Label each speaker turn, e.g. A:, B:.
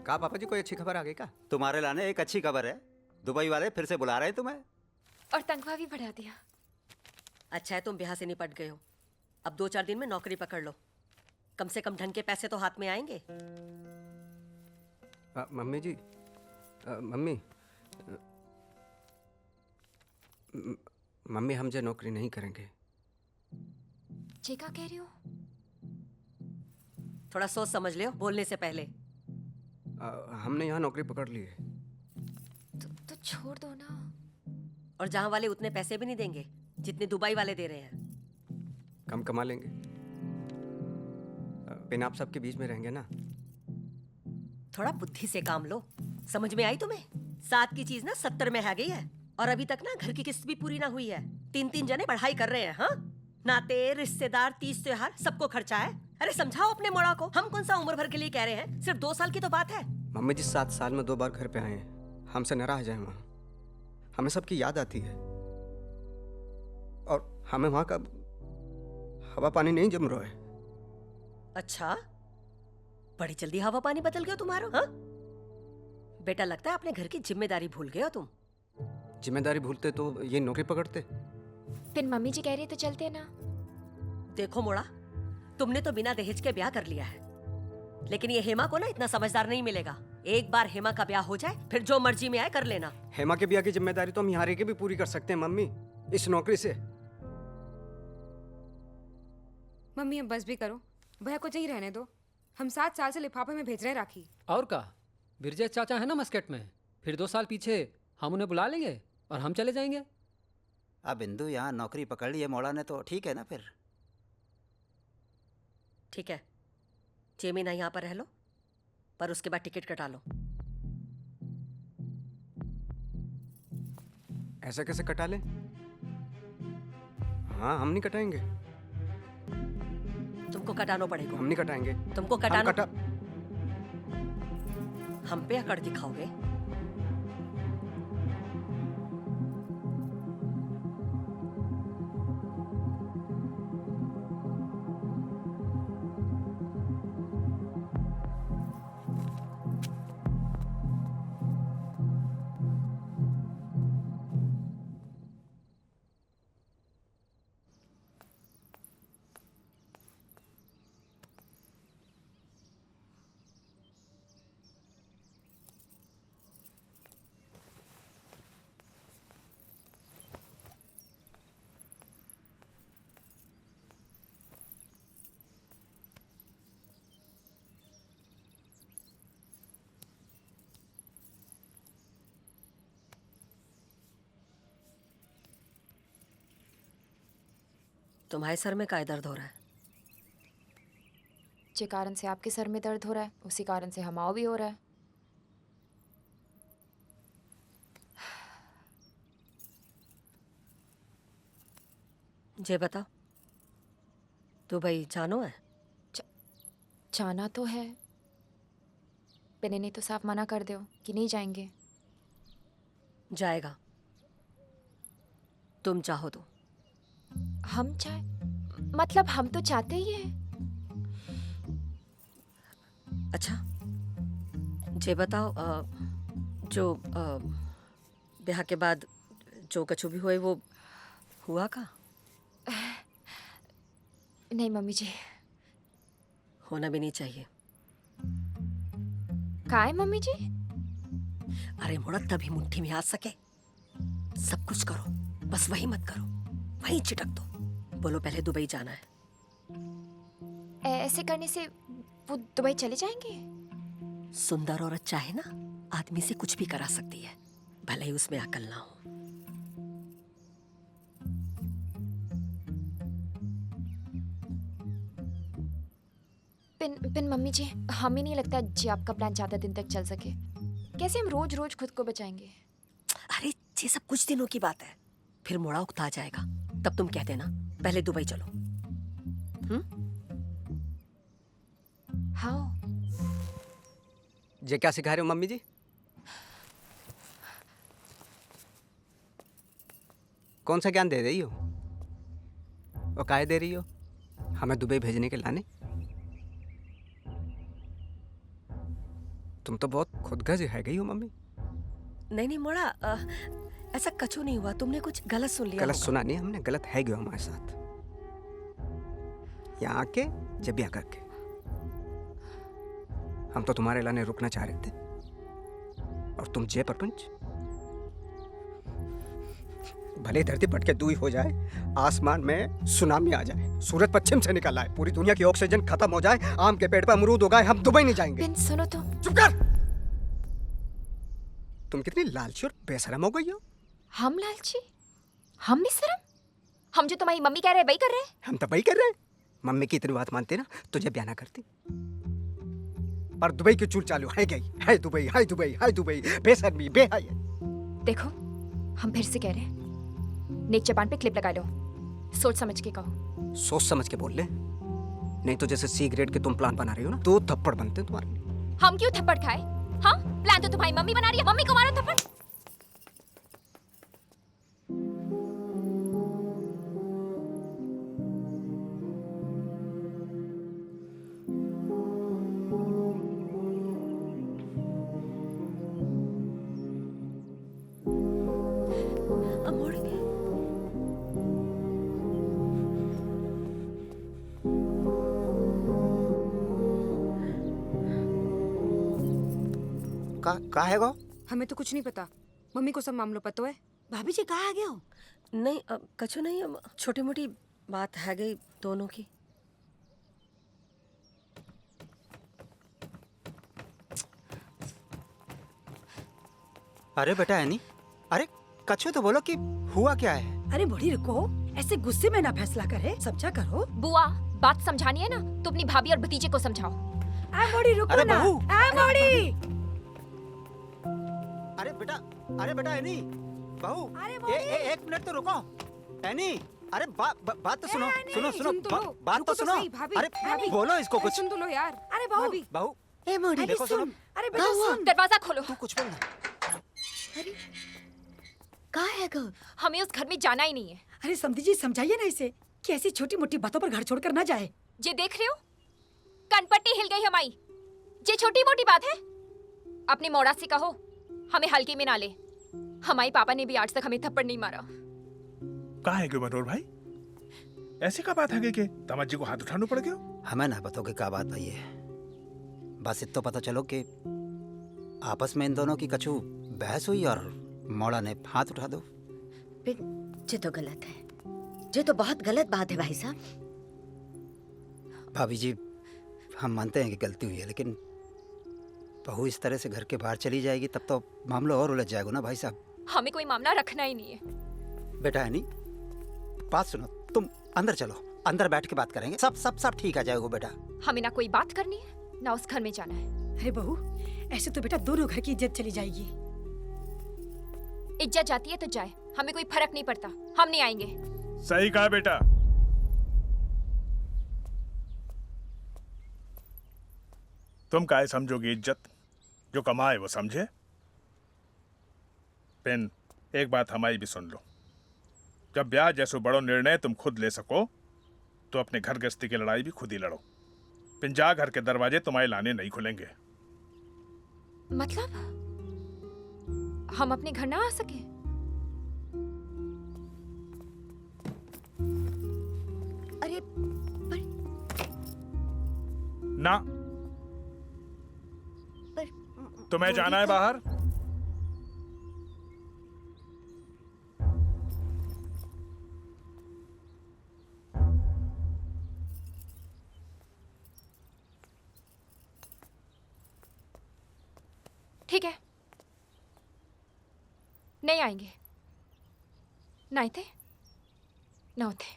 A: कहा पापा जी कोई अच्छी खबर आ गई क्या?
B: तुम्हारे लाने एक अच्छी खबर है। दुबई वाले फिर से बुला रहे हैं तुम्हें।
C: और तनख्वाह भी बढ़ा दिया।
D: अच्छा है तुम ब्याह से निपट गए हो। अब 2-4 दिन में नौकरी पकड़ लो, कम से कम ढंग के पैसे तो हाथ में आएंगे।
A: मम्मी जी, मम्मी, मम्मी हम जो नौकरी नहीं करेंगे।
C: जी क्या कह रही हो?
D: थोड़ा सोच समझ ले बोलने से पहले।
A: हमने यहाँ नौकरी पकड़ ली है।
C: तो छोड़ दो ना।
D: और जहाँ वाले उतने पैसे भी नहीं देंगे जितने दुबई वाले दे रहे हैं।
A: कम कमा लेंगे, बिना आप सबके बीच में रहेंगे ना।
D: थोड़ा बुद्धि से काम लो। समझ में आई तुम्हें? 7 की चीज ना 70 में आ गई है। और अभी तक ना घर की किस्त भी पूरी ना हुई है। 3-3 जने पढ़ाई कर रहे हैं। हाँ, नाते रिश्तेदार 30 त्योहार सबको खर्चा है। अरे समझाओ अपने मोड़ा को। हम कौन सा उम्र भर के लिए कह रहे हैं, सिर्फ 2 साल की तो बात है।
A: मम्मी जी 7 साल में 2 बार घर पे आए हैं, हमसे नाराज जाए वहाँ। हमें सबकी याद आती है और हमें वहाँ का हवा पानी नहीं जम रहा है।
D: अच्छा, बड़ी जल्दी हवा पानी बदल गया तुम्हारा। हाँ बेटा, लगता है अपने घर की जिम्मेदारी भूल गए हो तुम।
A: जिम्मेदारी भूलते तो ये नौकरी पकड़ते।
C: फिर मम्मी जी कह रही है तो चलते ना।
D: देखो मोड़ा, तुमने तो बिना दहेज के ब्याह कर लिया है, लेकिन ये हेमा को ना इतना समझदार नहीं मिलेगा। एक बार हेमा का ब्याह हो जाए फिर जो मर्जी में आए कर लेना।
A: हेमा के ब्याह की जिम्मेदारी तो हम यहाँ रह के भी पूरी कर सकते हैं मम्मी, इस नौकरी से।
E: मम्मी अब बस भी करो, भैया को यही रहने दो। हम 7 साल से लिफाफे में भेज रहे हैं राखी।
F: और का बिरजे चाचा है ना मस्कट में, फिर 2 साल पीछे हम उन्हें बुला लेंगे और हम चले जाएंगे।
B: अब बिंदु यहाँ नौकरी पकड़ ली है मोड़ा ने, तो ठीक है ना फिर।
D: ठीक है, 6 महीना यहाँ पर रह लो, पर उसके बाद टिकट कटा लो।
A: ऐसा कैसे कटा लें? हाँ, हम नहीं कटाएंगे।
D: तुमको कटाना पड़ेगा।
A: हम नहीं कटाएंगे।
D: तुमको कटाना। हम पे अकड़ दिखाओगे? तुम्हारे सर में काय दर्द हो रहा है?
C: जिस कारण से आपके सर में दर्द हो रहा है उसी कारण से हमाओ भी हो रहा है।
D: जे बताओ, दुबई जानो है?
C: जाना तो है, ने तो साफ मना कर दो कि नहीं जाएंगे।
D: जाएगा, तुम चाहो तो।
C: हम चाहे मतलब हम तो चाहते ही हैं।
D: अच्छा, जे बताओ, जो ब्याह के बाद जो कछु भी हुए वो हुआ का?
C: नहीं मम्मी जी,
D: होना भी नहीं चाहिए।
C: का है मम्मी जी?
D: अरे मुड़ा तभी मुट्ठी में आ सके। सब कुछ करो, बस वही मत करो, वही चिटक दो। बोलो पहले दुबई जाना है।
C: ऐसे करने से वो दुबई चले जाएंगे?
D: सुंदर और अच्छा है ना, आदमी से कुछ भी करा सकती है, भले ही उसमें अकल ना हो।
C: पिन मम्मी जी, हमें नहीं लगता जी आपका प्लान ज्यादा दिन तक चल सके। कैसे हम रोज रोज खुद को बचाएंगे?
D: अरे ये सब कुछ दिनों की बात है, फिर मोड़ा उकता जाएगा। तब तुम कहते ना पहले दुबई चलो।
C: हाँ।
A: ये क्या सिखा रहे हो मम्मी जी? कौन सा ज्ञान दे रही हो और काहे दे रही हो? हमें दुबई भेजने के लाने? तुम तो बहुत खुदगर्ज है गई हो मम्मी।
D: नहीं नहीं मोड़ा, ऐसा कछु नहीं हुआ, तुमने कुछ गलत सुन लिया
A: गलत
D: होगा।
A: सुना नहीं हमने, गलत है गयो हमारे साथ। यहाँ आके जब ब्याह करके हम तो तुम्हारे लाने रुकना चाह रहे थे, और तुम जय प्रपंच। भले धरती पटके दुई हो जाए, आसमान में सुनामी आ जाए, सूरज पश्चिम से निकल आए, पूरी दुनिया की ऑक्सीजन खत्म हो जाए, आम के पेड़ पर अमरूद उगाए, हम दुबई नहीं जाएंगे।
C: बिन सुनो तो।
A: चुप कर। तुम कितनी लालची और बेशरम हो गई हो।
C: हम लालची? हम भी शर्म? हम जो तुम्हारी मम्मी कह रहे हैं वही कर रहे हैं।
A: हम तो वही कर रहे हैं। मम्मी की इतनी बात मानते ना, तुझे ब्याह ना करती। पर दुबई की चूल चालू है गई, है दुबई, है दुबई, है दुबई, बेशर्मी, बेहया।
C: देखो, हम फिर से कह रहे हैं, नेक जबान पे क्लिप लगा लो, सोच समझ के कहो।
A: सोच समझ के बोल ले, नहीं तो जैसे सिगरेट के तुम प्लान बना रही हो ना, दो थप्पड़ बनते हैं तुम्हारे।
C: हम क्यों थप्पड़ खाए? हाँ, प्लान तो तुम्हारी मम्मी बना रही है, मम्मी को मारो थप्पड़।
D: अब मोड़ के
B: का है गो?
E: हमें तो कुछ नहीं पता, मम्मी को सब मामलों पता है।
G: भाभी जी कहाँ आ गए हो?
D: नहीं, कछु नहीं, छोटी मोटी बात है गई दोनों की।
B: अरे बेटा एनी, अरे कछु तो बोलो कि हुआ क्या है?
G: अरे बूढ़ी रुको, ऐसे गुस्से में ना फैसला करे, समझा करो।
C: बुआ, बात समझानी है ना तो अपनी भाभी और भतीजे को समझाओ।
G: आ बूढ़ी रुको
B: अरे
G: ना।
B: बहू।
G: आ बूढ़ी।
B: अरे बेटा एनी, बहू,
G: अरे
B: एक मिनट तो रुको। एनी, अरे बात तो सुनो,
E: नहीं,
B: सुनो सुनो,
E: सुन तो लो।
B: बात
E: रुको
B: तो सुनो।
E: सही, भाभी,
B: अरे
E: भाभी।
B: बोलो इसको
E: अरे
B: कुछ।
E: सुन तो लो यार।
G: अरे बहू।
E: भाभी,
B: बहू,
G: ए मोड़ी
B: देखो सुनो।
G: अरे बेटा सुन।
C: दरवाजा खोलो।
B: तू कुछ बोल ना।
G: कहाँ है गो?
C: हमें उस घर में जाना ही नहीं है।
G: अरे समझी जी, समझाइए ना इसे कि ऐसी छोटी मोटी बातों पर घर छोड़कर ना जाए।
C: ये देख रहे हो, कनपट्टी हिल गई हमारी। ये छोटी मोटी बात है? अपने मोड़ा से कहो हमें हल्के में ना ले। हमारे पापा ने भी आज तक हमें थप्पड़ नहीं मारा।
H: कहा है क्यों मनोहर भाई? ऐसी का बात है कि दामाद जी को हाथ उठाना पड़ गया?
B: हमें ना बताओगे क्या बात भाई है, बस इतना पता चलो कि आपस में इन दोनों की कछु बहस हुई और मोड़ा ने हाथ उठा दो।
G: ये तो गलत है, ये तो बहुत गलत बात है भाई साहब।
B: भाभी जी, हम मानते हैं कि गलती हुई है, लेकिन बहू इस तरह से घर के बाहर चली जाएगी तब तो मामला और उलझ जाएगा ना भाई साहब।
C: हमें कोई मामला रखना ही नहीं है।
B: बेटा है नहीं, बात सुनो, तुम अंदर चलो, अंदर बैठ के बात करेंगे, सब ठीक आ जाएगा बेटा।
C: हमें ना कोई बात करनी है ना उस घर में जाना है।
G: अरे बहू, ऐसे तो बेटा दोनों घर की इज्जत चली जाएगी।
C: इज्जत जाती है तो जाए, हमें कोई फर्क नहीं पड़ता, हम नहीं आएंगे।
H: सही कहा बेटा। तुम काहे समझोगी इज्जत? जो कमाए वो समझे। पेन, एक बात हमारी भी सुन लो। जब ब्याह जैसो बड़ो निर्णय तुम खुद ले सको तो अपने घर गृहस्थी की लड़ाई भी खुद ही लड़ो। पिंजा घर के दरवाजे तुम्हारे लाने नहीं खुलेंगे।
C: मतलब हम अपने घर ना आ सके?
G: अरे
H: ना, तुम्हें जाना है बाहर?
C: ठीक है, नहीं आएंगे। ना थे ना होते।